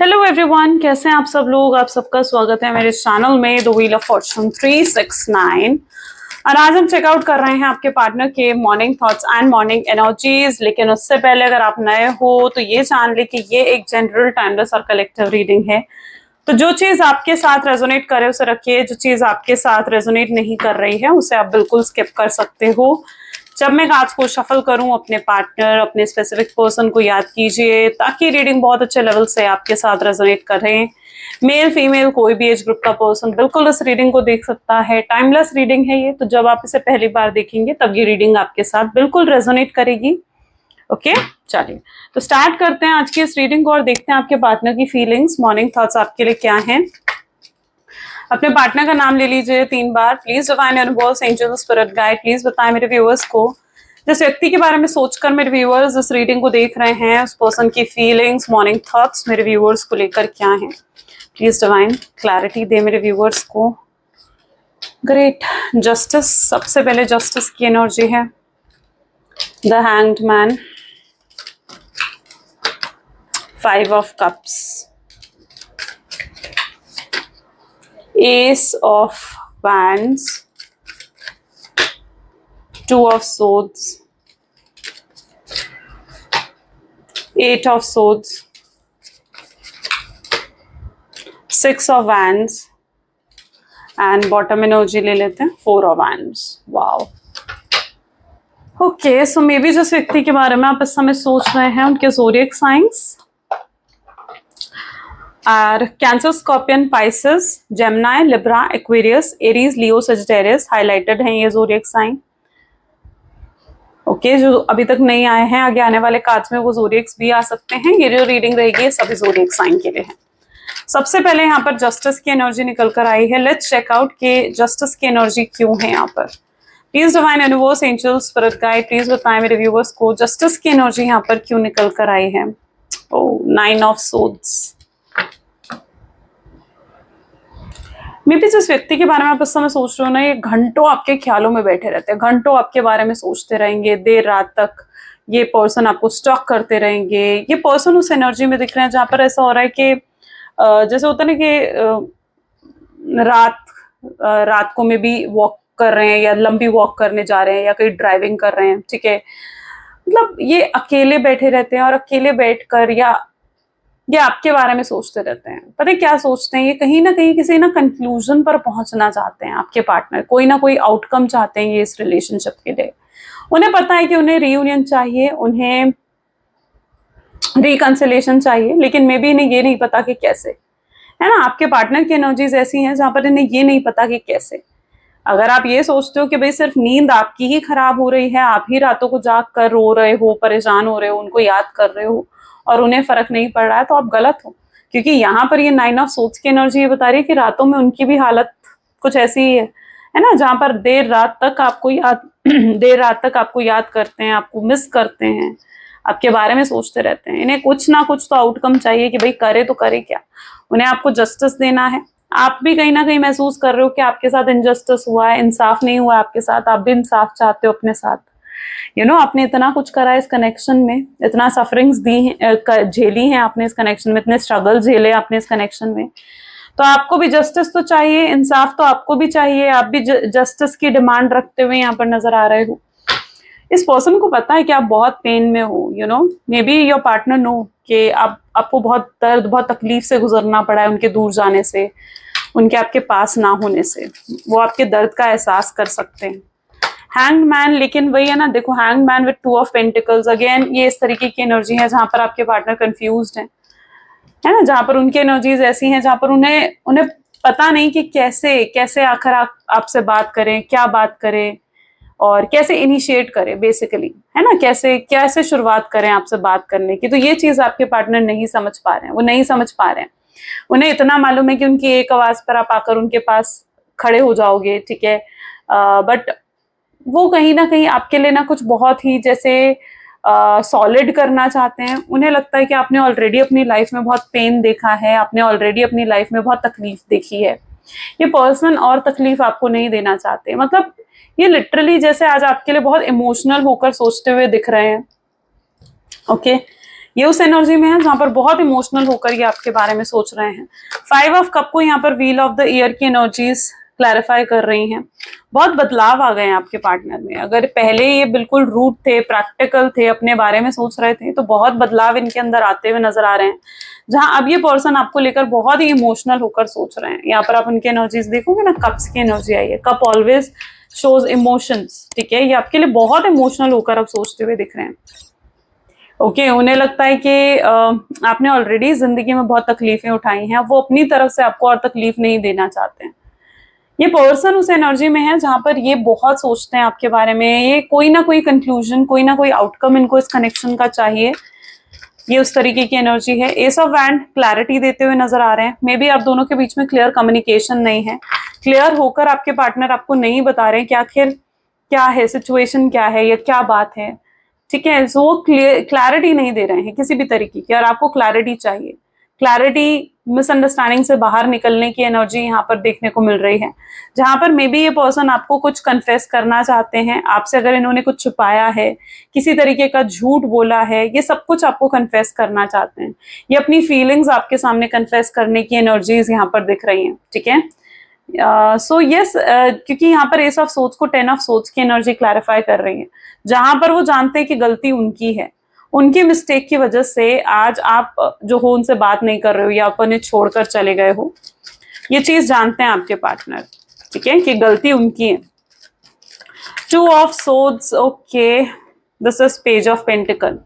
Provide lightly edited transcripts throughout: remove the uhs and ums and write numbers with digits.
Hello everyone, कैसे हैं आप सब लोग। आप सबका स्वागत है मेरे चैनल में द व्हील ऑफ फॉर्चून 369। और आज हम चेकआउट कर रहे हैं आपके पार्टनर के morning thoughts and morning energies. लेकिन उससे पहले अगर आप नए हो तो ये जान ले कि ये एक जनरल टाइमलेस और कलेक्टिव रीडिंग है। तो जो चीज आपके साथ रेजोनेट करे उसे रखिए, जो चीज आपके साथ रेजोनेट नहीं कर रही है उसे आप बिल्कुल स्किप कर सकते हो। जब मैं कार्ड्स को शफल करूं, अपने पार्टनर, अपने स्पेसिफिक पर्सन को याद कीजिए ताकि रीडिंग बहुत अच्छे लेवल से आपके साथ रेजोनेट करें। मेल फीमेल कोई भी एज ग्रुप का पर्सन बिल्कुल इस रीडिंग को देख सकता है। टाइमलेस रीडिंग है ये, तो जब आप इसे पहली बार देखेंगे तब ये रीडिंग आपके साथ बिल्कुल रेजोनेट करेगी। ओके, चलिए तो स्टार्ट करते हैं आज की इस रीडिंग को और देखते हैं आपके पार्टनर की फीलिंग्स, मॉर्निंग थॉट्स आपके लिए क्या हैं। अपने पार्टनर का नाम ले लीजिए 3 बार। Please divine universe, angel, spirit guide, please बताएं मेरे व्यूअर्स को जिस व्यक्ति के बारे में सोचकर मेरे व्यूअर्स इस रीडिंग को देख रहे हैं, उस पर्सन की फीलिंग्स, मॉर्निंग थॉट्स मेरे व्यूअर्स को लेकर क्या हैं। प्लीज डिवाइन क्लैरिटी दे मेरे व्यूअर्स को। ग्रेट। जस्टिस, सबसे पहले जस्टिस की एनर्जी है। The hanged man, 5 of cups, Ace of Wands, 2 of Swords, 8 of Swords, 6 of Wands and bottom energy ले लेते हैं 4 of Wands. Wow. Okay, so may be जिस व्यक्ति के बारे में आप इस समय सोच रहे हैं उनके ज़ोडिएक साइंस और Cancer, Scorpion, Pisces, Gemini, Libra, Aquarius, Aries, Leo, Sagittarius highlighted हैं ये ज़ोडिएक साइन। ओके, जो अभी तक नहीं आए हैं आगे आने वाले कार्ड्स में वो ज़ोडिएक्स भी आ सकते हैं। ये जो रीडिंग रहेगी सभी ज़ोडिएक साइन के लिए है। सबसे पहले यहाँ पर जस्टिस की एनर्जी निकल कर आई है। लेट्स चेकआउट के जस्टिस की एनर्जी क्यों है यहाँ पर। Please divine universe, angel, spirit guide, please बताएं मेरे व्यूअर्स को जस्टिस की एनर्जी यहाँ पर क्यों निकल कर आई है। ओ, 9 ऑफ सोड्स। मे बी जिस व्यक्ति के बारे में आप इस समय सोच रहे हो ना, ये घंटों आपके ख्यालों में बैठे रहते हैं, घंटों आपके बारे में सोचते रहेंगे, देर रात तक ये पर्सन आपको स्टॉक करते रहेंगे। ये पर्सन उस एनर्जी में दिख रहे हैं जहां पर ऐसा हो रहा है कि जैसे होता है ना कि रात को में भी वॉक कर रहे हैं या लंबी वॉक करने जा रहे हैं या कहीं ड्राइविंग कर रहे हैं, ठीक है। मतलब ये अकेले बैठे रहते हैं और अकेले बैठकर या ये आपके बारे में सोचते रहते हैं। पता है क्या सोचते हैं, ये कहीं ना कहीं किसी ना कंक्लूजन पर पहुंचना चाहते हैं। आपके पार्टनर कोई ना कोई आउटकम चाहते हैं ये इस रिलेशनशिप के लिए। उन्हें पता है कि उन्हें रीयूनियन चाहिए, उन्हें रिकंसिलेशन चाहिए, लेकिन मे बी इन्हें ये नहीं पता कि कैसे, है ना। आपके पार्टनर की एनर्जीज ऐसी हैं जहां पर इन्हें ये नहीं पता कि कैसे। अगर आप ये सोचते हो कि भाई सिर्फ नींद आपकी ही खराब हो रही है, आप ही रातों को जाग कर रो रहे हो, परेशान हो रहे हो, उनको याद कर रहे हो और उन्हें फर्क नहीं पड़ रहा है, तो आप गलत हो। क्योंकि यहाँ पर ये 9 ऑफ सोर्ड्स की एनर्जी ये बता रही है कि रातों में उनकी भी हालत कुछ ऐसी ही है ना, जहां पर देर रात तक आपको याद करते हैं, आपको मिस करते हैं, आपके बारे में सोचते रहते हैं। इन्हें कुछ ना कुछ तो आउटकम चाहिए कि भाई करे तो करे क्या। उन्हें आपको जस्टिस देना है। आप भी कहीं ना कहीं महसूस कर रहे हो कि आपके साथ इनजस्टिस हुआ है, इंसाफ नहीं हुआ आपके साथ। आप भी इंसाफ चाहते हो अपने साथ। आपने इतना कुछ करा इस कनेक्शन में, इतना सफरिंग्स दी झेली हैं आपने इस कनेक्शन में, इतने स्ट्रगल झेले आपने इस कनेक्शन में। तो आपको भी जस्टिस तो चाहिए, इंसाफ तो आपको भी चाहिए। आप भी जस्टिस की डिमांड रखते हुए यहाँ पर नजर आ रहे हो। इस पर्सन को पता है कि आप बहुत पेन में हो, maybe your partner know कि आपको बहुत दर्द, बहुत तकलीफ से गुजरना पड़ा है उनके दूर जाने से, उनके आपके पास ना होने से। वो आपके दर्द का एहसास कर सकते हैं। हैंग्ड मैन, लेकिन वही है ना, देखो hanged man with 2 of pentacles, again ये इस तरीके की एनर्जी है जहां पर आपके पार्टनर कंफ्यूज्ड है ना, जहां पर उनकी एनर्जीज ऐसी हैं जहां पर उन्हें पता नहीं कि कैसे आखिर आपसे बात करें, क्या बात करें और कैसे इनिशिएट करें बेसिकली, है ना, कैसे शुरुआत करें आपसे बात करने की। तो ये चीज आपके पार्टनर नहीं समझ पा रहे हैं, वो नहीं समझ पा रहे हैं। उन्हें इतना मालूम है कि उनकी एक आवाज पर आप आकर उनके पास खड़े हो जाओगे, ठीक है, बट वो कहीं ना कहीं आपके लिए ना कुछ बहुत ही जैसे सॉलिड करना चाहते हैं। उन्हें लगता है कि आपने ऑलरेडी अपनी लाइफ में बहुत पेन देखा है, आपने ऑलरेडी अपनी लाइफ में बहुत तकलीफ देखी है। ये पर्सन और तकलीफ आपको नहीं देना चाहते। मतलब ये लिटरली जैसे आज आपके लिए बहुत इमोशनल होकर सोचते हुए दिख रहे हैं। ओके, ये उस एनर्जी में है जहां पर बहुत इमोशनल होकर ये आपके बारे में सोच रहे हैं। 5 ऑफ कप को यहाँ पर व्हील ऑफ द ईयर की एनर्जीज क्लैरिफाई कर रही हैं। बहुत बदलाव आ गए हैं आपके पार्टनर में। अगर पहले ये बिल्कुल रूट थे, प्रैक्टिकल थे, अपने बारे में सोच रहे थे, तो बहुत बदलाव इनके अंदर आते हुए नजर आ रहे हैं, जहां अब ये पर्सन आपको लेकर बहुत ही इमोशनल होकर सोच रहे हैं। यहाँ पर आप उनकी एनर्जीज देखोगे ना, कप्स की एनर्जी आई है। कप ऑलवेज शोज इमोशंस, ठीक है। ये आपके लिए बहुत इमोशनल होकर अब सोचते हुए दिख रहे हैं। ओके, उन्हें लगता है कि आपने ऑलरेडी जिंदगी में बहुत तकलीफें उठाई हैं, वो अपनी तरफ से आपको और तकलीफ नहीं देना चाहते हैं। ये पर्सन उस एनर्जी में है जहां पर ये बहुत सोचते हैं आपके बारे में। ये कोई ना कोई कंक्लूजन, कोई ना कोई आउटकम इनको इस कनेक्शन का चाहिए। ये उस तरीके की एनर्जी है। एस ऑफ वैंड क्लैरिटी देते हुए नजर आ रहे हैं। मे बी आप दोनों के बीच में क्लियर कम्युनिकेशन नहीं है। क्लियर होकर आपके पार्टनर आपको नहीं बता रहे हैं कि आखिर क्या है, सिचुएशन क्या है या क्या बात है, ठीक है। सो वो क्लैरिटी नहीं दे रहे हैं किसी भी तरीके की, और आपको क्लैरिटी चाहिए। क्लैरिटी, मिसअंडरस्टैंडिंग से बाहर निकलने की एनर्जी यहाँ पर देखने को मिल रही है, जहां पर मे बी ये पर्सन आपको कुछ कन्फेस करना चाहते हैं आपसे। अगर इन्होंने कुछ छुपाया है, किसी तरीके का झूठ बोला है, ये सब कुछ आपको कन्फेस करना चाहते हैं। ये अपनी फीलिंग्स आपके सामने कन्फेस करने की एनर्जीज यहाँ पर दिख रही हैं, ठीक है। सो यस, क्योंकि यहाँ पर एस ऑफ सोर्ड्स को 10 ऑफ सोर्ड्स की एनर्जी क्लैरिफाई कर रही है, जहां पर वो जानते हैं कि गलती उनकी है। उनकी मिस्टेक की वजह से आज आप जो हो उनसे बात नहीं कर रहे हो या आप उन्हें छोड़कर चले गए हो। ये चीज जानते हैं आपके पार्टनर, ठीक है, कि गलती उनकी है। 2 of swords, okay, this is page of pentacle.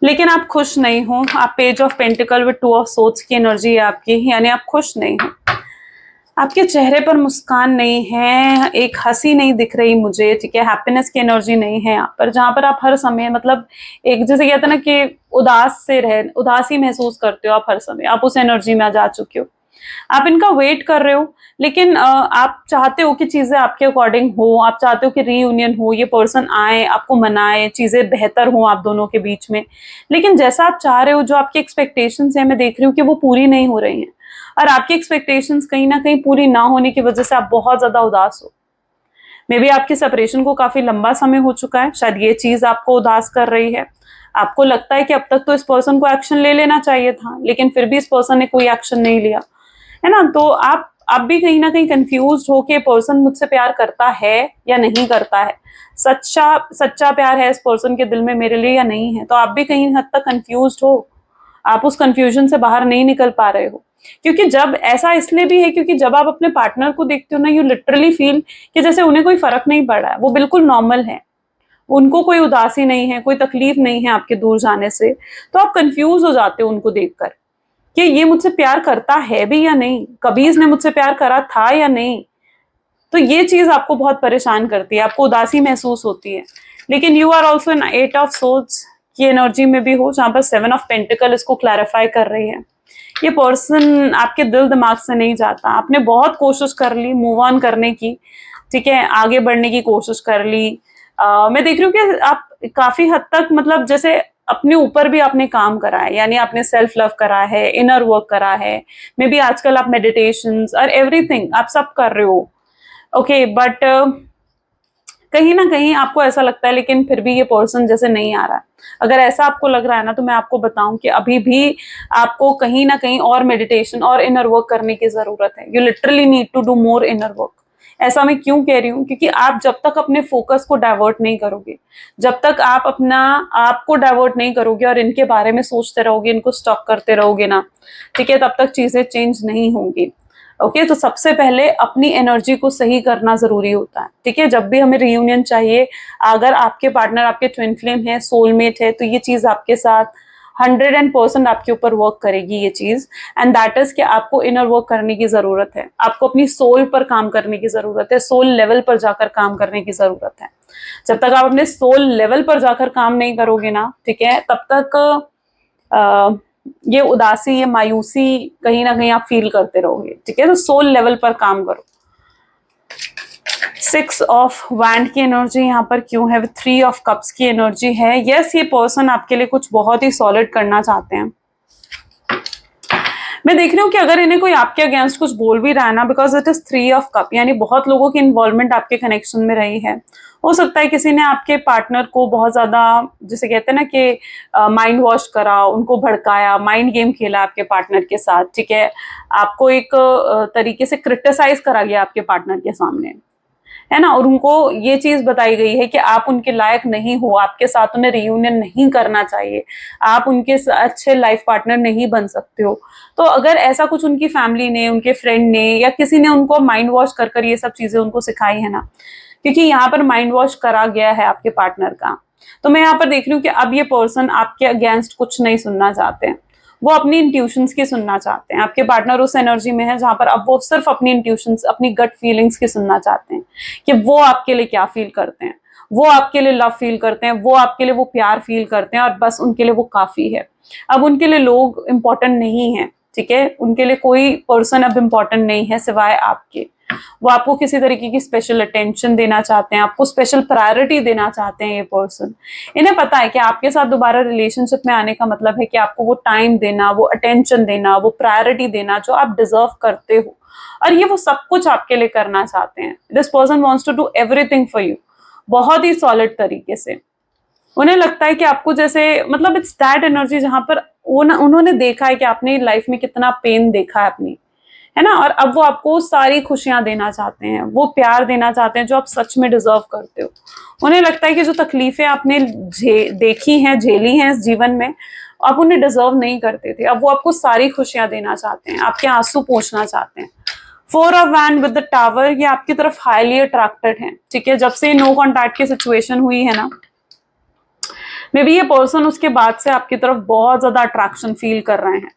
लेकिन आप खुश नहीं हो। आप page of pentacle with 2 of swords की एनर्जी है आपकी, यानी आप खुश नहीं हो। आपके चेहरे पर मुस्कान नहीं है, एक हंसी नहीं दिख रही मुझे, ठीक है। हैप्पीनेस की एनर्जी नहीं है यहाँ पर, जहां पर आप हर समय मतलब एक जैसे कहते हैं ना कि उदासी महसूस करते हो आप हर समय। आप उस एनर्जी में जा चुके हो। आप इनका वेट कर रहे हो, लेकिन आप चाहते हो कि चीजें आपके अकॉर्डिंग हो। आप चाहते हो कि रीयूनियन हो, ये पर्सन आए, आपको मनाए, चीजें बेहतर हो आप दोनों के बीच में। लेकिन जैसा आप चाह रहे हो, जो आपकी एक्सपेक्टेशंस है, मैं देख रही हूँ कि वो पूरी नहीं हो रही हैं। और आपकी एक्सपेक्टेशंस कहीं ना कहीं पूरी ना होने की वजह से आप बहुत ज्यादा उदास हो। मे बी आपकी सेपरेशन को काफी लंबा समय हो चुका है, शायद ये चीज आपको उदास कर रही है। आपको लगता है कि अब तक तो इस पर्सन को एक्शन ले लेना चाहिए था, लेकिन फिर भी इस पर्सन ने कोई एक्शन नहीं लिया, है ना। तो आप भी कहीं ना कहीं कंफ्यूज हो कि पर्सन मुझसे प्यार करता है या नहीं करता है। सच्चा प्यार है इस पर्सन के दिल में मेरे लिए या नहीं है। तो आप भी कहीं हद तक कंफ्यूज हो। आप उस कंफ्यूजन से बाहर नहीं निकल पा रहे हो। क्योंकि जब ऐसा इसलिए भी है क्योंकि जब आप अपने पार्टनर को देखते हो ना, यू लिटरली फील कि जैसे उन्हें कोई फर्क नहीं पड़ रहा है, वो बिल्कुल नॉर्मल है, उनको कोई उदासी नहीं है, कोई तकलीफ नहीं है आपके दूर जाने से। तो आप कंफ्यूज हो जाते हो उनको देखकर कि ये मुझसे प्यार करता है भी या नहीं, कभी इसने मुझसे प्यार करा था या नहीं। तो ये चीज आपको बहुत परेशान करती है, आपको उदासी महसूस होती है। लेकिन you are also in 8 of swords की एनर्जी में भी हो, जहां पर 7 ऑफ पेंटिकल इसको क्लैरिफाई कर रही है। ये पर्सन आपके दिल दिमाग से नहीं जाता। आपने बहुत कोशिश कर ली मूव ऑन करने की, ठीक है, आगे बढ़ने की कोशिश कर ली। मैं देख रही हूँ कि आप काफी हद तक मतलब जैसे अपने ऊपर भी आपने काम करा है, यानी आपने सेल्फ लव करा है, इनर वर्क करा है। मे बी आजकल आप मेडिटेशंस और एवरीथिंग आप सब कर रहे हो, ओके, बट कहीं ना कहीं आपको ऐसा लगता है लेकिन फिर भी ये पर्सन जैसे नहीं आ रहा है। अगर ऐसा आपको लग रहा है ना, तो मैं आपको बताऊं कि अभी भी आपको कहीं ना कहीं और मेडिटेशन और इनर वर्क करने की जरूरत है। You literally need to do more inner work. ऐसा मैं क्यों कह रही हूँ, क्योंकि आप जब तक अपने फोकस को डाइवर्ट नहीं करोगे, जब तक आप अपना आपको डाइवर्ट नहीं करोगे और इनके बारे में सोचते रहोगे, इनको स्टॉक करते रहोगे ना, ठीक है, तब तक चीजें चेंज नहीं होंगी। ओके, तो सबसे पहले अपनी एनर्जी को सही करना जरूरी होता है, ठीक है। जब भी हमें रियूनियन चाहिए, अगर आपके पार्टनर आपके ट्विन फ्लेम है, सोलमेट है, तो ये चीज आपके साथ 100% आपके ऊपर वर्क करेगी ये चीज। एंड दैट इज कि आपको इनर वर्क करने की जरूरत है, आपको अपनी सोल पर काम करने की जरूरत है, सोल लेवल पर जाकर काम करने की जरूरत है। जब तक आप अपने सोल लेवल पर जाकर काम नहीं करोगे ना, ठीक है, तब तक ये उदासी, ये मायूसी कहीं ना कहीं आप फील करते रहोगे, ठीक है। तो सोल लेवल पर काम करो। 6 ऑफ वैंड की एनर्जी यहाँ पर क्यों है, 3 ऑफ कप्स की एनर्जी है। यस, ये पर्सन आपके लिए कुछ बहुत ही सॉलिड करना चाहते हैं। मैं देख रही हूँ कि अगर इन्हें कोई आपके अगेंस्ट कुछ बोल भी रहा है ना, because it is 3 of cup, यानी बहुत लोगों की इन्वॉल्वमेंट आपके कनेक्शन में रही है। हो सकता है किसी ने आपके पार्टनर को बहुत ज्यादा, जिसे कहते हैं ना कि माइंड वॉश करा, उनको भड़काया, माइंड गेम खेला आपके पार्टनर के साथ, ठीक है। आपको एक तरीके से क्रिटिसाइज करा गया आपके पार्टनर के सामने, है ना, और उनको ये चीज बताई गई है कि आप उनके लायक नहीं हो, आपके साथ उन्हें रियूनियन नहीं करना चाहिए, आप उनके अच्छे लाइफ पार्टनर नहीं बन सकते हो। तो अगर ऐसा कुछ उनकी फैमिली ने, उनके फ्रेंड ने या किसी ने उनको माइंड वॉश कर कर ये सब चीजें उनको सिखाई है ना, क्योंकि यहाँ पर माइंड वॉश करा गया है आपके पार्टनर का, तो मैं यहाँ पर देख रही हूँ कि अब ये पर्सन आपके अगेंस्ट कुछ नहीं सुनना चाहते हैं, वो अपनी इंट्यूशंस की सुनना चाहते हैं। आपके पार्टनर उस एनर्जी में है जहां पर अब वो सिर्फ अपनी इंट्यूशंस, अपनी गट फीलिंग्स की सुनना चाहते हैं कि वो आपके लिए क्या फील करते हैं, वो आपके लिए लव फील करते हैं, वो आपके लिए वो प्यार फील करते हैं, और बस उनके लिए वो काफी है। अब उनके लिए लोग इंपॉर्टेंट नहीं है, ठीक है, उनके लिए कोई पर्सन अब इंपॉर्टेंट नहीं है सिवाय आपके। वो आपको किसी तरीके की स्पेशल अटेंशन देना चाहते हैं, आपको स्पेशल प्रायोरिटी देना चाहते हैं ये पर्सन। इन्हें पता है कि आपके साथ दोबारा रिलेशनशिप में आने का मतलब है कि आपको वो टाइम देना, वो अटेंशन देना, वो प्रायोरिटी देना जो आप डिजर्व करते हो, और ये वो सब कुछ आपके लिए करना चाहते हैं। This person wants to do everything for you, बहुत ही सॉलिड तरीके से। उन्हें लगता है कि आपको जैसे, मतलब इट्स दैट एनर्जी जहां पर उन्होंने देखा है कि आपने लाइफ में कितना पेन देखा है अपनी, है ना, और अब वो आपको सारी खुशियां देना चाहते हैं, वो प्यार देना चाहते हैं जो आप सच में डिजर्व करते हो। उन्हें लगता है कि जो तकलीफें आपने देखी हैं, झेली हैं इस जीवन में, आप उन्हें डिजर्व नहीं करते थे, अब वो आपको सारी खुशियां देना चाहते हैं, आपके आंसू पोंछना चाहते हैं। 4 of wand with the tower, ये आपकी तरफ हाईली अट्रैक्टेड है, ठीक है। जब से नो कॉन्टैक्ट की सिचुएशन हुई है ना, मे बी ये पर्सन उसके बाद से आपकी तरफ बहुत ज्यादा अट्रैक्शन फील कर रहे हैं।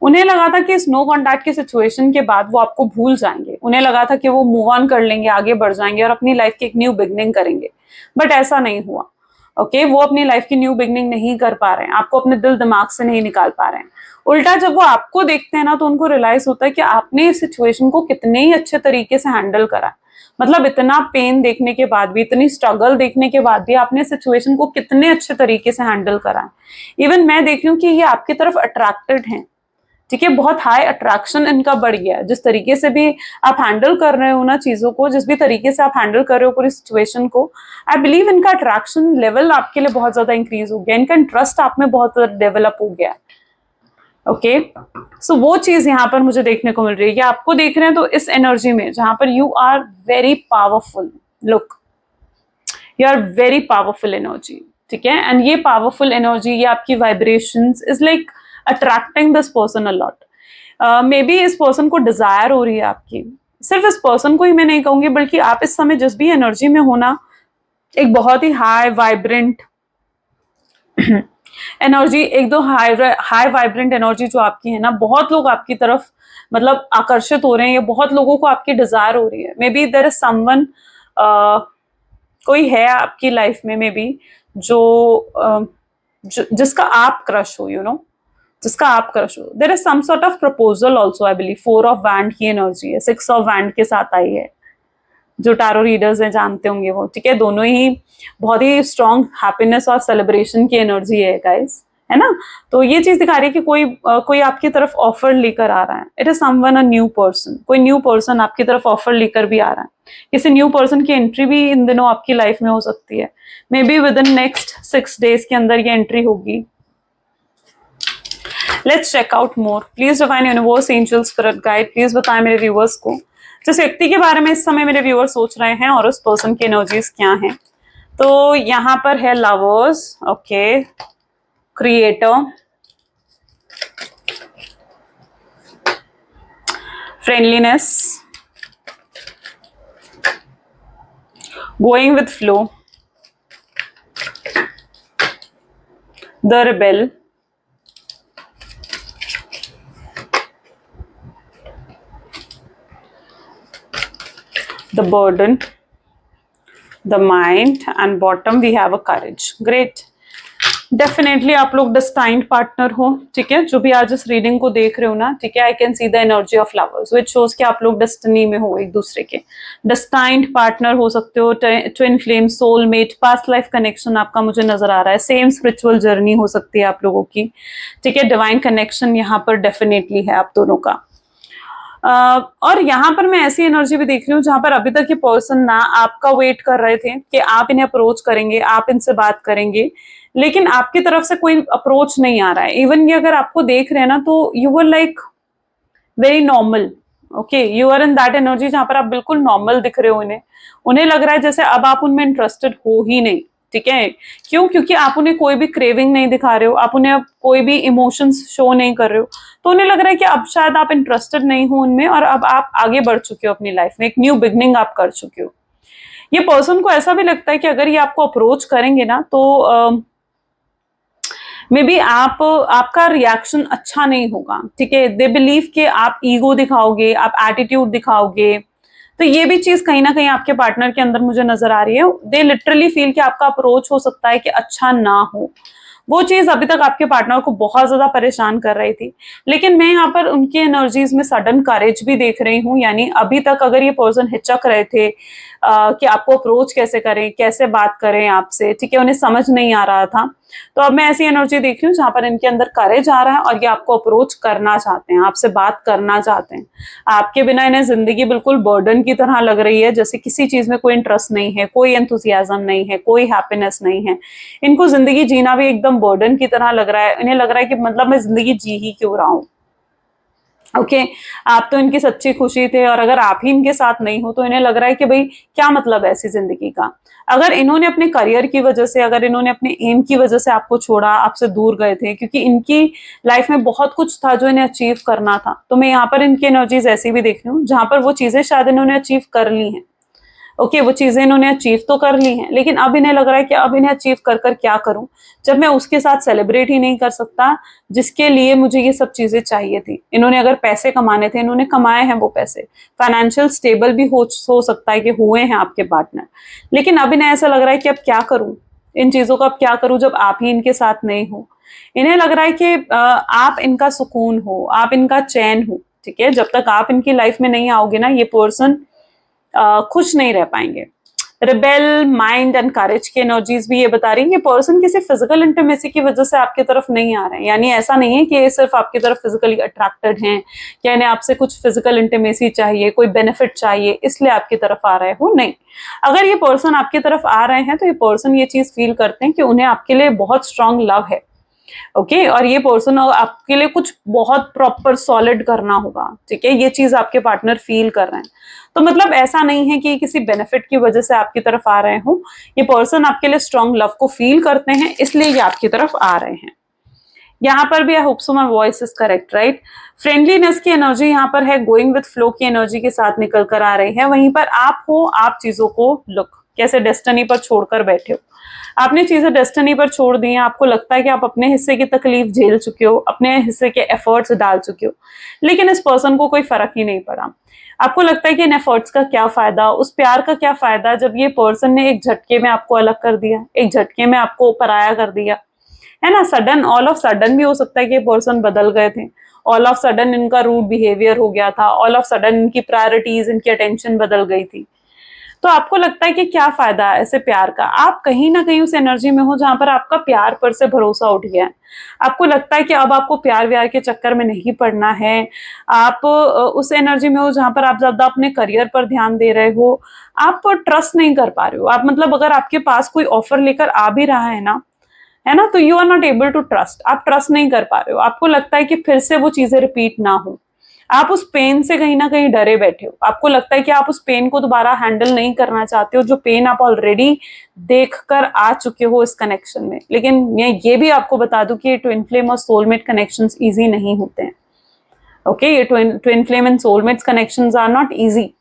उन्हें लगा था कि इस नो कॉन्टैक्ट की सिचुएशन के बाद वो आपको भूल जाएंगे, उन्हें लगा था कि वो मूव ऑन कर लेंगे, आगे बढ़ जाएंगे और अपनी लाइफ की एक न्यू बिगनिंग करेंगे, बट ऐसा नहीं हुआ। ओके, वो अपनी लाइफ की न्यू बिगनिंग नहीं कर पा रहे हैं, आपको अपने दिल दिमाग से नहीं निकाल पा रहे हैं। उल्टा जब वो आपको देखते हैं ना, तो उनको रियलाइज होता है कि आपने इस सिचुएशन को कितने ही अच्छे तरीके से हैंडल करा, मतलब इतना पेन देखने के बाद भी, इतनी स्ट्रगल देखने के बाद भी आपने सिचुएशन को कितने अच्छे तरीके से हैंडल करा है। इवन मैं देख रही हूँ कि ये आपकी तरफ अट्रैक्टेड हैं, ठीक है, बहुत हाई अट्रैक्शन इनका बढ़ गया है। जिस तरीके से भी आप हैंडल कर रहे हो ना चीजों को, जिस भी तरीके से आप हैंडल कर रहे हो पूरी सिचुएशन को, आई बिलीव इनका अट्रैक्शन लेवल आपके लिए बहुत ज्यादा इंक्रीज हो गया, इनका इंटरेस्ट आप में बहुत ज्यादा डेवलप हो गया। ओके, सो वो चीज यहाँ पर मुझे देखने को मिल रही है कि आपको देख रहे हैं तो इस एनर्जी में जहां पर you are very powerful, look, you are very powerful energy, ठीक है। एंड ये पावरफुल एनर्जी, ये आपकी vibrations is like attracting this person a lot. Maybe इस पर्सन को डिजायर हो रही है आपकी, सिर्फ इस पर्सन को ही मैं नहीं कहूंगी, बल्कि आप इस समय जिस भी एनर्जी में हो ना, एक बहुत ही हाई वाइब्रेंट एनर्जी, एक दो हाई वाइब्रेंट एनर्जी जो आपकी है ना, बहुत लोग आपकी तरफ मतलब आकर्षित हो रहे हैं, या बहुत लोगों को आपकी डिजायर हो रही है। Maybe there is someone, कोई है आपकी लाइफ में मे बी जिसका आप क्रश हो, यू नो, जिसका आप क्रश हो। There is some sort of proposal also, I believe 4 of wands की एनर्जी है, 6 ऑफ वैंड के साथ आई है। जो टारो रीडर्स हैं जानते होंगे वो, ठीक है, दोनों ही बहुत ही स्ट्रॉन्ग हैप्पीनेस और सेलिब्रेशन की एनर्जी है गाइस, है ना। तो ये चीज दिखा रही है कि कोई आपकी तरफ ऑफर लेकर आ रहा है। It is someone a new person, कोई न्यू पर्सन आपकी तरफ ऑफर लेकर भी आ रहा है। किसी न्यू पर्सन की एंट्री भी इन दिनों आपकी लाइफ में हो सकती है, maybe within next 6 days के अंदर ये एंट्री होगी। Let's check out more, please divine universe, angel, spirit guide, please बताएं मेरे व्यूअर्स को जिस व्यक्ति के बारे में इस समय मेरे व्यूअर्स सोच रहे हैं, और उस पर्सन की एनर्जीज क्या हैं। तो यहां पर है lovers, okay, creator, friendliness, going with flow, the rebel, the burden, the mind, and bottom we have a courage. Great. Definitely आप लोग डेस्टाइन्ड पार्टनर हो, ठीक है, जो भी आज इस रीडिंग को देख रहे हो ना, ठीक है, I can see the energy of lovers which shows कि आप लोग डेस्टिनी में हो एक दूसरे के। डेस्टाइन्ड पार्टनर हो सकते हो, twin flame, soulmate, past life connection आपका मुझे नजर आ रहा है, सेम स्पिरिचुअल जर्नी हो सकती है आप लोगों की, ठीक है, डिवाइन कनेक्शन यहाँ पर डेफिनेटली है आप दोनों का। और यहाँ पर मैं ऐसी एनर्जी भी देख रही हूँ जहां पर अभी तक ये पर्सन ना आपका वेट कर रहे थे कि आप इन्हें अप्रोच करेंगे, आप इनसे बात करेंगे, लेकिन आपकी तरफ से कोई अप्रोच नहीं आ रहा है। इवन ये अगर आपको देख रहे हैं ना तो you were like very normal, okay, you are in that energy जहां पर आप बिल्कुल नॉर्मल दिख रहे हो इन्हें। उन्हें लग रहा है जैसे अब आप उनमें इंटरेस्टेड हो ही नहीं, ठीक है। क्यों? क्योंकि आप उन्हें कोई भी क्रेविंग नहीं दिखा रहे हो, आप उन्हें अब कोई भी इमोशंस शो नहीं कर रहे हो, तो उन्हें लग रहा है कि अब शायद आप इंटरेस्टेड नहीं हो उनमें और अब आप आगे बढ़ चुके हो अपनी लाइफ में, एक न्यू बिगनिंग आप कर चुके हो। ये पर्सन को ऐसा भी लगता है कि अगर ये आपको अप्रोच करेंगे ना तो मे बी आपका रिएक्शन अच्छा नहीं होगा, ठीक है। दे बिलीव कि आप ईगो दिखाओगे, आप एटीट्यूड दिखाओगे, तो ये भी चीज कहीं ना कहीं आपके पार्टनर के अंदर मुझे नजर आ रही है। दे लिटरली फील कि आपका अप्रोच हो सकता है कि अच्छा ना हो। वो चीज अभी तक आपके पार्टनर को बहुत ज्यादा परेशान कर रही थी, लेकिन मैं यहाँ पर उनकी एनर्जीज में सडन करेज भी देख रही हूँ। यानी अभी तक अगर ये पर्सन हिचक रहे थे कि आपको अप्रोच कैसे करें, कैसे बात करें आपसे, ठीक है, उन्हें समझ नहीं आ रहा था, तो अब मैं ऐसी एनर्जी देख रही हूँ जहां पर इनके अंदर करेज आ रहा है और ये आपको अप्रोच करना चाहते हैं, आपसे बात करना चाहते हैं। आपके बिना इन्हें जिंदगी बिल्कुल बर्डन की तरह लग रही है, जैसे किसी चीज में कोई इंटरेस्ट नहीं है, कोई एंथुसियाज्म नहीं है, कोई हैप्पीनेस नहीं है। इनको जिंदगी जीना भी एकदम बर्डन की तरह लग रहा है। इन्हें लग रहा है कि मतलब मैं जिंदगी जी ही क्यों रहा हूं। ओके, आप तो इनकी सच्ची खुशी थे और अगर आप ही इनके साथ नहीं हो तो इन्हें लग रहा है कि भाई क्या मतलब है ऐसी जिंदगी का। अगर इन्होंने अपने करियर की वजह से, अगर इन्होंने अपने एम की वजह से आपको छोड़ा, आपसे दूर गए थे, क्योंकि इनकी लाइफ में बहुत कुछ था जो इन्हें अचीव करना था, तो मैं यहाँ पर इनकी एनर्जीज ऐसी भी देख रही हूँ जहां पर वो चीजें शायद इन्होंने अचीव कर ली हैं। ओके, वो चीजें इन्होंने अचीव तो कर ली हैं, लेकिन अब इन्हें लग रहा है कि अब इन्हें अचीव कर कर क्या करूं, जब मैं उसके साथ सेलिब्रेट ही नहीं कर सकता जिसके लिए मुझे ये सब चीजें चाहिए थी। इन्होंने अगर पैसे कमाने थे, इन्होंने कमाए हैं वो पैसे, फाइनेंशियल स्टेबल भी हो सकता है कि हुए हैं आपके पार्टनर, लेकिन अब इन्हें ऐसा लग रहा है कि अब क्या करूं, इन चीजों का अब क्या करूं जब आप ही इनके साथ नहीं हो। इन्हें लग रहा है कि आप इनका सुकून हो, आप इनका चैन हो, ठीक है। जब तक आप इनकी लाइफ में नहीं आओगे ना, ये पर्सन खुश नहीं रह पाएंगे। रिबेल, माइंड एंड करेज की एनर्जीज भी ये बता रही है कि पर्सन किसी फिजिकल इंटीमेसी की वजह से आपकी तरफ नहीं आ रहे हैं। यानी ऐसा नहीं है कि ये सिर्फ आपकी तरफ फिजिकली अट्रैक्टेड हैं, यानी आपसे कुछ फिजिकल इंटीमेसी चाहिए, कोई बेनिफिट चाहिए इसलिए आपकी तरफ आ रहे हो, नहीं। अगर ये पर्सन आपकी तरफ आ रहे हैं तो ये पर्सन ये चीज फील करते हैं कि उन्हें आपके लिए बहुत स्ट्रांग लव है, ओके, और ये पर्सन आपके लिए कुछ बहुत प्रॉपर सॉलिड करना होगा, ठीक है, ये चीज आपके पार्टनर फील कर रहे हैं। तो मतलब ऐसा नहीं है कि किसी बेनिफिट की वजह से आपकी तरफ आ रहे हो, ये पर्सन आपके लिए स्ट्रांग लव को फील करते हैं इसलिए ये आपकी तरफ आ रहे हैं। यहाँ पर भी I hope so my voice is correct, right. Friendliness की एनर्जी यहाँ पर है, गोइंग विथ फ्लो की एनर्जी के साथ निकल कर आ रही है। वहीं पर आप हो, आप चीजों को लुक कैसे डेस्टिनी पर छोड़कर बैठे हो, आपने चीजें डेस्टिनी पर छोड़ दी हैं। आपको लगता है कि आप अपने हिस्से की तकलीफ झेल चुके हो, अपने हिस्से के एफर्ट्स डाल चुके हो, लेकिन इस पर्सन को कोई फर्क ही नहीं पड़ा। आपको लगता है कि इन एफर्ट्स का क्या फायदा, उस प्यार का क्या फायदा, जब ये पर्सन ने एक झटके में आपको अलग कर दिया, एक झटके में आपको पराया कर दिया, है ना। सडन, ऑल ऑफ सडन भी हो सकता है कि ये पर्सन बदल गए थे, ऑल ऑफ सडन इनका रूड बिहेवियर हो गया था, ऑल ऑफ सडन इनकी प्रायोरिटीज, इनकी अटेंशन बदल गई थी। तो आपको लगता है कि क्या फायदा है ऐसे प्यार का। आप कहीं ना कहीं उस एनर्जी में हो जहां पर आपका प्यार पर से भरोसा उठ गया है। आपको लगता है कि अब आपको प्यार व्यार के चक्कर में नहीं पड़ना है। आप उस एनर्जी में हो जहां पर आप ज्यादा अपने करियर पर ध्यान दे रहे हो। आप ट्रस्ट नहीं कर पा रहे हो। आप मतलब अगर आपके पास कोई ऑफर लेकर आ भी रहा है ना, है ना, तो you are not able to trust. आप ट्रस्ट नहीं कर पा रहे हो। आपको लगता है कि फिर से वो चीजें रिपीट ना हो। आप उस पेन से कहीं ना कहीं डरे बैठे हो। आपको लगता है कि आप उस पेन को दोबारा हैंडल नहीं करना चाहते हो, जो पेन आप ऑलरेडी देख कर आ चुके हो इस कनेक्शन में। लेकिन मैं ये भी आपको बता दूं कि ट्विन फ्लेम और सोलमेट कनेक्शंस इजी नहीं होते हैं। ओके, ये twin flame and soulmates connections are not easy.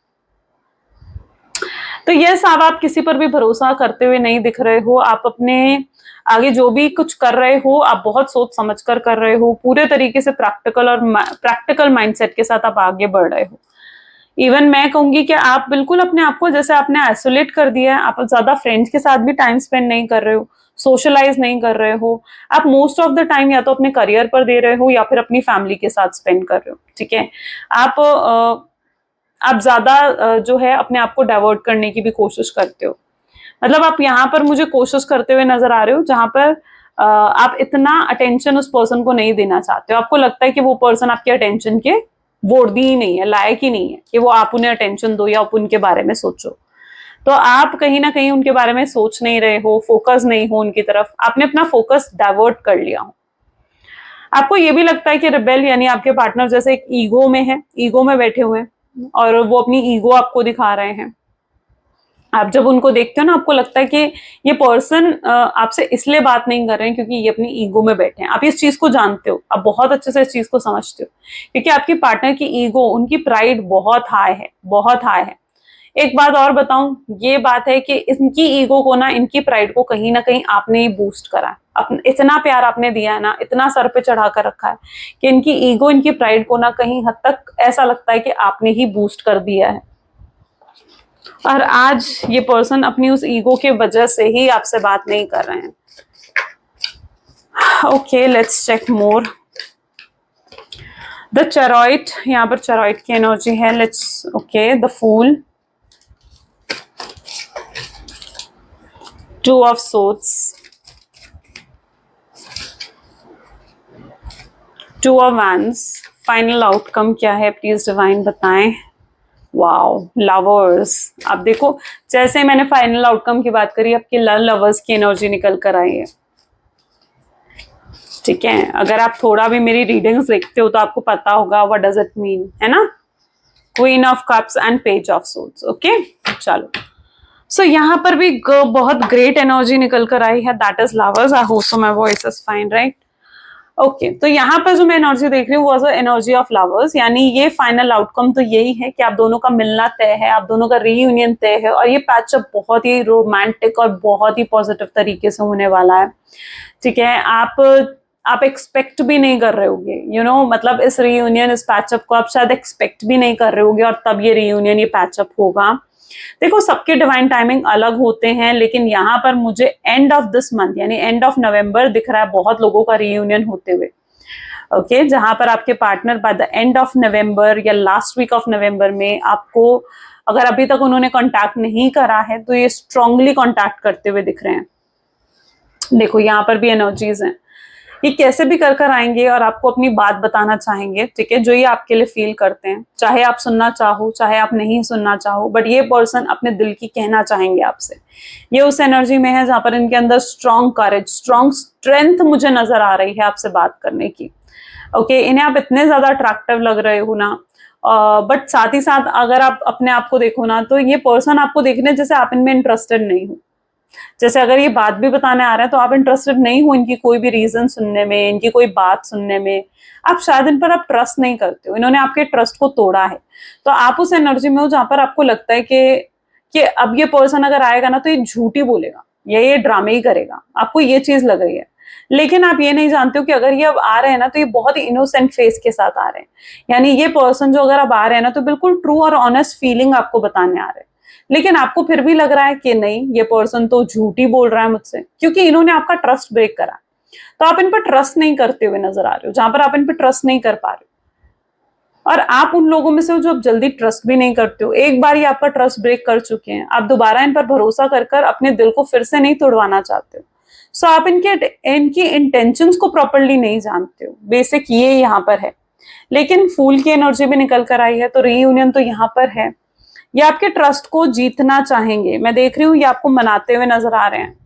तो यस, अब आप किसी पर भी भरोसा करते हुए नहीं दिख रहे हो। आप अपने आगे जो भी कुछ कर रहे हो, आप बहुत सोच समझ कर रहे हो, पूरे तरीके से प्रैक्टिकल माइंडसेट के साथ आप आगे बढ़ रहे हो। इवन मैं कहूंगी कि आप बिल्कुल अपने आप को, जैसे आपने आइसोलेट कर दिया है, आप ज्यादा फ्रेंड्स के साथ भी टाइम स्पेंड नहीं कर रहे हो, सोशलाइज नहीं कर रहे हो, आप मोस्ट ऑफ द टाइम या तो अपने करियर पर दे रहे हो या फिर अपनी फैमिली के साथ स्पेंड कर रहे हो, ठीक है। आप आप ज्यादा जो है अपने आप को डाइवर्ट करने की भी कोशिश करते हो। मतलब आप यहाँ पर मुझे कोशिश करते हुए नजर आ रहे हो जहां पर आप इतना अटेंशन उस पर्सन को नहीं देना चाहते हो। आपको लगता है कि वो पर्सन आपके अटेंशन के वर्दी ही नहीं है, लायक ही नहीं है कि वो आप उन्हें अटेंशन दो या आप उनके बारे में सोचो। तो आप कहीं ना कहीं उनके बारे में सोच नहीं रहे हो, फोकस नहीं हो उनकी तरफ, आपने अपना फोकस डाइवर्ट कर लिया हो। आपको ये भी लगता है कि रिबेल यानी आपके पार्टनर जैसे एक ईगो में है, ईगो में बैठे हुए हैं और वो अपनी ईगो आपको दिखा रहे हैं। आप जब उनको देखते हो ना, आपको लगता है कि ये पर्सन आपसे इसलिए बात नहीं कर रहे हैं क्योंकि ये अपनी ईगो में बैठे हैं। आप इस चीज को जानते हो, आप बहुत अच्छे से इस चीज को समझते हो, क्योंकि आपके पार्टनर की ईगो, उनकी प्राइड बहुत हाई है, बहुत हाई है। एक बात और बताऊं, ये बात है कि इनकी ईगो को ना, इनकी प्राइड को कहीं ना कहीं आपने ही बूस्ट करा है। इतना प्यार आपने दिया है ना, इतना सर पे चढ़ा कर रखा है कि इनकी ईगो, इनकी प्राइड को ना कहीं हद तक ऐसा लगता है कि आपने ही बूस्ट कर दिया है। और आज ये पर्सन अपनी उस ईगो के वजह से ही आपसे बात नहीं कर रहे हैं। Okay, let's check more. The chariot, यहाँ पर चेरॉइट की एनर्जी है। Let's okay, the fool, two of swords, two of wands. Final outcome क्या है प्लीज डिवाइन बताएं। Wow, lovers. आप देखो, जैसे मैंने फाइनल आउटकम की बात करी, आपके लवर्स की एनर्जी निकल कर आई है, ठीक है। अगर आप थोड़ा भी मेरी रीडिंग्स देखते हो तो आपको पता होगा व्हाट डज इट मीन, है ना। Queen of cups and page of swords. Okay, चलो। सो यहाँ पर भी बहुत ग्रेट एनर्जी निकल कर आई है, that is lovers. I hope so my voice is fine, right. Okay, तो यहाँ पर जो मैं एनर्जी देख रही हूँ वो एनर्जी ऑफ लवर्स, यानी ये फाइनल आउटकम तो यही है कि आप दोनों का मिलना तय है, आप दोनों का रीयूनियन तय है, और ये पैचअप बहुत ही रोमांटिक और बहुत ही पॉजिटिव तरीके से होने वाला है, ठीक है। आप एक्सपेक्ट भी नहीं कर रहे होगे, मतलब इस रीयूनियन, इस पैचअप को आप शायद एक्सपेक्ट भी नहीं कर रहे होगे, और तब ये रीयूनियन, ये पैचअप होगा। देखो, सबके डिवाइन टाइमिंग अलग होते हैं, लेकिन यहाँ पर मुझे एंड ऑफ दिस मंथ यानी एंड ऑफ नवंबर दिख रहा है बहुत लोगों का रीयूनियन होते हुए। ओके, जहां पर आपके partner by the end of November या लास्ट वीक ऑफ नवंबर में आपको, अगर अभी तक उन्होंने कांटेक्ट नहीं करा है तो ये स्ट्रांगली कांटेक्ट करते हुए दिख रहे हैं। देखो, यहाँ पर भी एनर्जीज हैं, ये कैसे भी कर कर आएंगे और आपको अपनी बात बताना चाहेंगे, ठीक है, जो ये आपके लिए फील करते हैं, चाहे आप सुनना चाहो चाहे आप नहीं सुनना चाहो, बट ये पर्सन अपने दिल की कहना चाहेंगे आपसे। ये उस एनर्जी में है जहां पर इनके अंदर स्ट्रॉन्ग करेज, स्ट्रॉन्ग स्ट्रेंथ मुझे नजर आ रही है आपसे बात करने की। ओके, इन्हें आप इतने ज्यादा अट्रैक्टिव लग रहे हो ना, बट साथ ही साथ अगर आप अपने आप को देखो ना, तो ये पर्सन आपको देखने जैसे आप इनमें इंटरेस्टेड नहीं हो। जैसे अगर ये बात भी बताने आ रहे हैं तो आप इंटरेस्टेड नहीं हो इनकी कोई भी रीजन सुनने में, इनकी कोई बात सुनने में। आप शायद इन पर आप ट्रस्ट नहीं करते हो, इन्होंने आपके ट्रस्ट को तोड़ा है। तो आप उस एनर्जी में हो जहां पर आपको लगता है कि अब ये पर्सन अगर आएगा ना तो ये झूठ ही बोलेगा या ये ड्रामे ही करेगा, आपको ये चीज लग रही है। लेकिन आप ये नहीं जानते हो कि अगर ये अब आ रहे हैं ना तो ये बहुत ही इनोसेंट फेस के साथ आ रहे हैं, यानी ये पर्सन जो अगर अब आ रहे हैं ना तो बिल्कुल ट्रू और ऑनेस्ट फीलिंग आपको बताने आ रहे हैं। लेकिन आपको फिर भी लग रहा है कि नहीं, ये पर्सन तो झूठ ही बोल रहा है मुझसे, क्योंकि इन्होंने आपका ट्रस्ट ब्रेक करा। तो आप इन पर ट्रस्ट नहीं करते हुए नजर आ रहे हो, जहां पर आप इन पर ट्रस्ट नहीं कर पा रहे हो। और आप उन लोगों में से हो जो अब जल्दी ट्रस्ट भी नहीं करते हो। एक बार ये आपका ट्रस्ट ब्रेक कर चुके हैं, आप दोबारा इन पर भरोसा कर कर अपने दिल को फिर से नहीं तोड़वाना चाहते हो। सो आप इनकी इंटेंशंस को प्रॉपरली नहीं जानते हो, बेसिक ये यहाँ पर है। लेकिन फूल की एनर्जी भी निकल कर आई है, तो रीयूनियन तो यहाँ पर है। ये आपके ट्रस्ट को जीतना चाहेंगे, मैं देख रही हूँ ये आपको मनाते हुए नजर आ रहे हैं।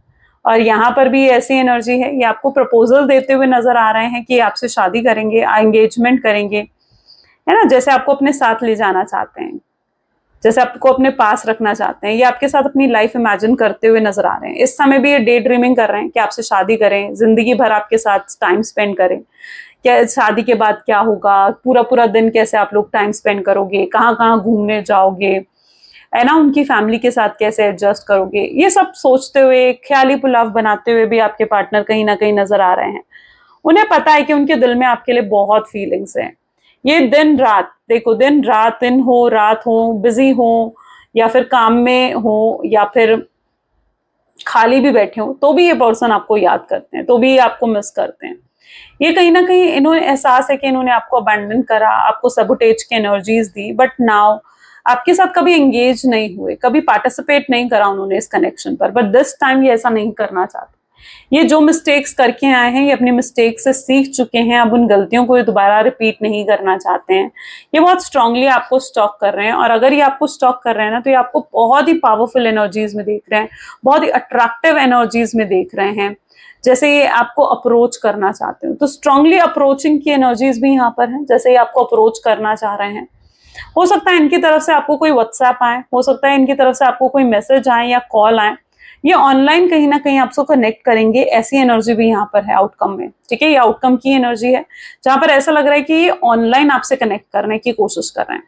और यहाँ पर भी ऐसी एनर्जी है, ये आपको प्रपोजल देते हुए नजर आ रहे हैं कि आपसे शादी करेंगे, एंगेजमेंट करेंगे, है ना। जैसे आपको अपने साथ ले जाना चाहते हैं, जैसे आपको अपने पास रखना चाहते हैं, ये आपके साथ अपनी लाइफ इमेजिन करते हुए नजर आ रहे हैं। इस समय भी ये डे ड्रीमिंग कर रहे हैं कि आपसे शादी करें, जिंदगी भर आपके साथ टाइम स्पेंड करें। क्या शादी के बाद क्या होगा, पूरा पूरा दिन कैसे आप लोग टाइम स्पेंड करोगे, कहाँ कहाँ घूमने जाओगे, है ना, उनकी फैमिली के साथ कैसे एडजस्ट करोगे, ये सब सोचते हुए, ख्याली पुलाव बनाते हुए भी आपके पार्टनर कहीं ना कहीं नजर आ रहे हैं। उन्हें पता है कि उनके दिल में आपके लिए बहुत फीलिंग्स हैं। ये दिन रात, देखो, दिन रात, दिन हो रात हो, बिजी हो या फिर काम में हो या फिर खाली भी बैठे हो तो भी ये पर्सन आपको याद करते हैं, तो भी ये आपको मिस करते हैं। ये कहीं ना कहीं इन्होंने एहसास है कि इन्होंने आपको अबैंडन करा, आपको सबुटेज की एनर्जीज दी, बट नाउ आपके साथ कभी एंगेज नहीं हुए, कभी पार्टिसिपेट नहीं करा उन्होंने इस कनेक्शन पर, बट दिस टाइम ये ऐसा नहीं करना चाहते। ये जो मिस्टेक्स करके आए हैं, ये अपनी मिस्टेक से सीख चुके हैं, अब उन गलतियों को ये दोबारा रिपीट नहीं करना चाहते हैं। ये बहुत स्ट्रांगली आपको स्टॉक कर रहे हैं, और अगर ये आपको स्टॉक कर रहे हैं ना, तो ये आपको बहुत ही पावरफुल एनर्जीज में देख रहे हैं, बहुत ही अट्रैक्टिव एनर्जीज में देख रहे हैं, जैसे ये आपको अप्रोच करना चाहते हो। तो स्ट्रांगली अप्रोचिंग की एनर्जीज भी यहाँ पर है, जैसे ये आपको अप्रोच करना चाह रहे हैं। हो सकता है इनकी तरफ से आपको कोई व्हाट्सएप आए, हो सकता है इनकी तरफ से आपको कोई मैसेज आए या कॉल आए, ये ऑनलाइन कहीं ना कहीं आपको कनेक्ट करेंगे, ऐसी एनर्जी भी यहाँ पर है आउटकम में। ठीक है, ये आउटकम की एनर्जी है, जहां पर ऐसा लग रहा है कि ये ऑनलाइन आपसे कनेक्ट करने की कोशिश कर रहे हैं।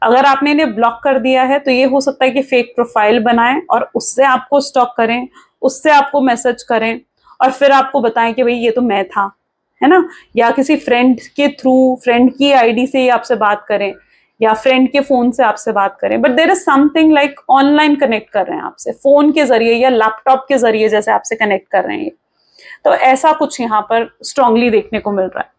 अगर आपने इन्हें ब्लॉक कर दिया है तो ये हो सकता है कि फेक प्रोफाइल बनाएं और उससे आपको स्टॉक करें, उससे आपको मैसेज करें, और फिर आपको बताएं कि भाई ये तो मैं था, है ना। या किसी फ्रेंड के थ्रू, फ्रेंड की आईडी से ये आपसे बात करें, या फ्रेंड के फोन से आपसे बात करें, but there is something like online connect कर रहे हैं आपसे, फोन के जरिए या लैपटॉप के जरिए जैसे आपसे कनेक्ट कर रहे हैं। तो ऐसा कुछ यहाँ पर स्ट्रांगली देखने को मिल रहा है।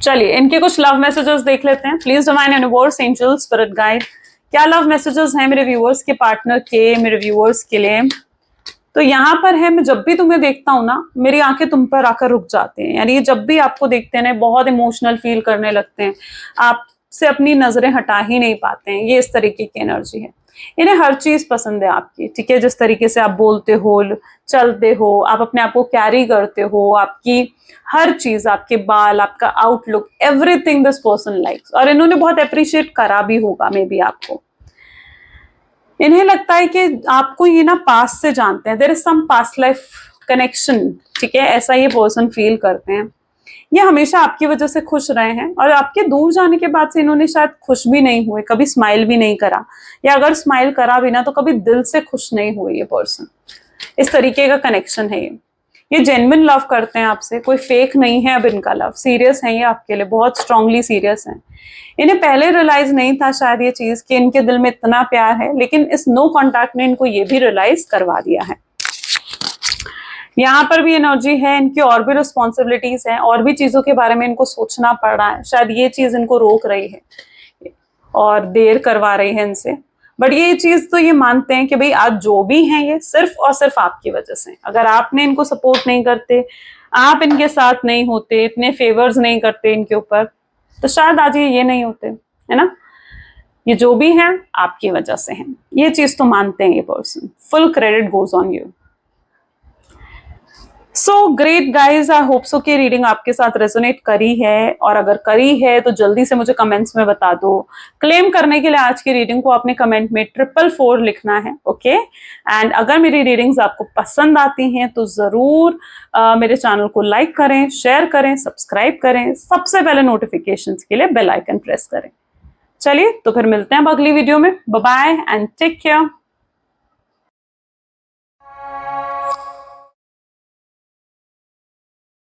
चलिए इनके कुछ लव मैसेजेस देख लेते हैं। Please divine universe, angel, spirit guide, क्या लव मैसेजेस हैं मेरे व्यूअर्स के पार्टनर के, मेरे व्यूअर्स के लिए। तो यहाँ पर है, मैं जब भी तुम्हें देखता हूँ ना, मेरी आंखें तुम पर आकर रुक जाते हैं। यानी जब भी आपको देखते हैं ना, बहुत इमोशनल फील करने लगते हैं, आपसे अपनी नजरें हटा ही नहीं पाते हैं। ये इस तरीके की एनर्जी है। इन्हें हर चीज पसंद है आपकी। ठीक है, जिस तरीके से आप बोलते हो, चलते हो, आप अपने आप को कैरी करते हो, आपकी हर चीज, आपके बाल, आपका outlook, everything this person likes. और इन्होंने बहुत अप्रिशिएट करा भी होगा मे बी आपको। इन्हें लगता है कि आपको ये ना पास्ट से जानते हैं, there is some past life connection. ठीक है, ऐसा ये पर्सन फील करते हैं। ये हमेशा आपकी वजह से खुश रहे हैं, और आपके दूर जाने के बाद से इन्होंने शायद खुश भी नहीं हुए, कभी स्माइल भी नहीं करा, या अगर स्माइल करा भी ना तो कभी दिल से खुश नहीं हुए ये पर्सन। इस तरीके का कनेक्शन है ये जेन्युइन लव करते हैं आपसे, कोई फेक नहीं है अब इनका लव, सीरियस है ये आपके लिए, बहुत स्ट्रांगली सीरियस है। इन्हें पहले रियलाइज नहीं था शायद ये चीज कि इनके दिल में इतना प्यार है, लेकिन इस नो कॉन्टैक्ट ने इनको ये भी रियलाइज करवा दिया है। यहाँ पर भी एनर्जी है, इनकी और भी रिस्पॉन्सिबिलिटीज हैं, और भी चीजों के बारे में इनको सोचना पड़ रहा है, शायद ये चीज इनको रोक रही है और देर करवा रही है इनसे। बट ये चीज तो ये मानते हैं कि भाई आज जो भी हैं ये सिर्फ और सिर्फ आपकी वजह से। अगर आपने इनको सपोर्ट नहीं करते, आप इनके साथ नहीं होते, इतने फेवर्स नहीं करते इनके ऊपर, तो शायद आज ये नहीं होते, है ना। ये जो भी हैं आपकी वजह से हैं, ये चीज तो मानते हैं ये person. Full credit goes on you. So great guys, I hope so कि रीडिंग आपके साथ रेजोनेट करी है, और अगर करी है तो जल्दी से मुझे कमेंट्स में बता दो। क्लेम करने के लिए आज की रीडिंग को आपने कमेंट में 444 लिखना है, ओके। एंड अगर मेरी रीडिंग्स आपको पसंद आती हैं तो जरूर मेरे चैनल को लाइक करें, शेयर करें, सब्सक्राइब करें, सबसे पहले नोटिफिकेशंस के लिए बेल आइकन प्रेस करें। चलिए तो फिर मिलते हैं अब अगली वीडियो में। Bye bye and take care.